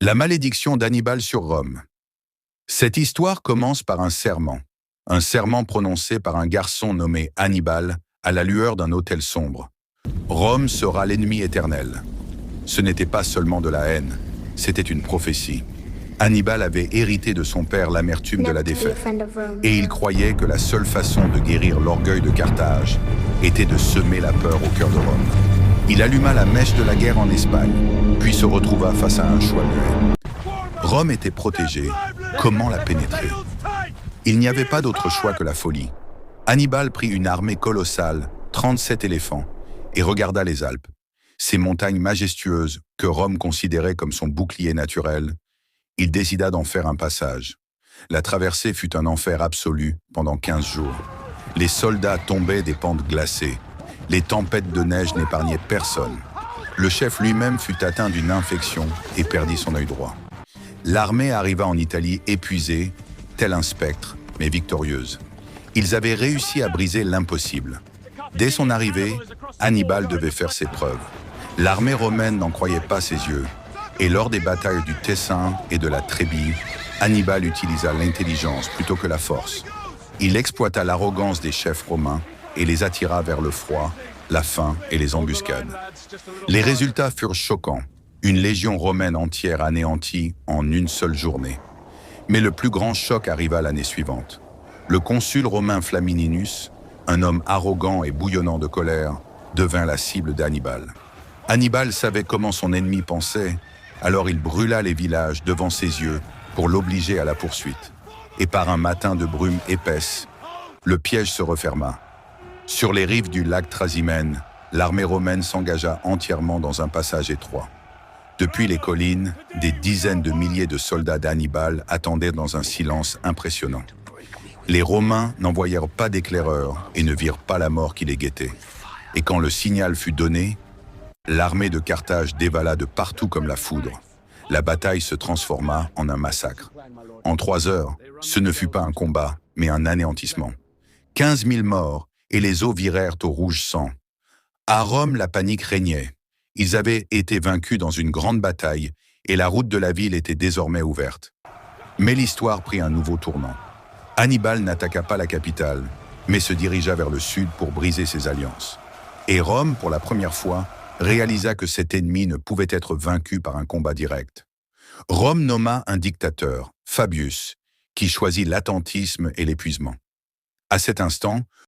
La malédiction d'Hannibal sur Rome. Cette histoire commence par un serment prononcé par un garçon nommé Hannibal à la lueur d'un autel sombre. Rome sera l'ennemi éternel. Ce n'était pas seulement de la haine, c'était une prophétie. Hannibal avait hérité de son père l'amertume de la défaite, et il croyait que la seule façon de guérir l'orgueil de Carthage était de semer la peur au cœur de Rome. Il alluma la mèche de la guerre en Espagne, puis se retrouva face à un choix muet. Rome était protégée, comment la pénétrer? Il n'y avait pas d'autre choix que la folie. Hannibal prit une armée colossale, 37 éléphants, et regarda les Alpes, ces montagnes majestueuses que Rome considérait comme son bouclier naturel. Il décida d'en faire un passage. La traversée fut un enfer absolu pendant 15 jours. Les soldats tombaient des pentes glacées. Les tempêtes de neige n'épargnaient personne. Le chef lui-même fut atteint d'une infection et perdit son œil droit. L'armée arriva en Italie épuisée, tel un spectre, mais victorieuse. Ils avaient réussi à briser l'impossible. Dès son arrivée, Hannibal devait faire ses preuves. L'armée romaine n'en croyait pas ses yeux. Et lors des batailles du Tessin et de la Trébie, Hannibal utilisa l'intelligence plutôt que la force. Il exploita l'arrogance des chefs romains et les attira vers le froid, la faim et les embuscades. Les résultats furent choquants. Une légion romaine entière anéantie en une seule journée. Mais le plus grand choc arriva l'année suivante. Le consul romain Flamininus, un homme arrogant et bouillonnant de colère, devint la cible d'Hannibal. Hannibal savait comment son ennemi pensait, alors il brûla les villages devant ses yeux pour l'obliger à la poursuite. Et par un matin de brume épaisse, le piège se referma. Sur les rives du lac Trasimène, l'armée romaine s'engagea entièrement dans un passage étroit. Depuis les collines, des dizaines de milliers de soldats d'Hannibal attendaient dans un silence impressionnant. Les Romains n'envoyèrent pas d'éclaireurs et ne virent pas la mort qui les guettait. Et quand le signal fut donné, l'armée de Carthage dévala de partout comme la foudre. La bataille se transforma en un massacre. En 3 heures, ce ne fut pas un combat, mais un anéantissement. 15 000 morts et les eaux virèrent au rouge sang. À Rome, la panique régnait. Ils avaient été vaincus dans une grande bataille et la route de la ville était désormais ouverte. Mais l'histoire prit un nouveau tournant. Hannibal n'attaqua pas la capitale, mais se dirigea vers le sud pour briser ses alliances. Et Rome, pour la première fois, réalisa que cet ennemi ne pouvait être vaincu par un combat direct. Rome nomma un dictateur, Fabius, qui choisit l'attentisme et l'épuisement. À cet instant,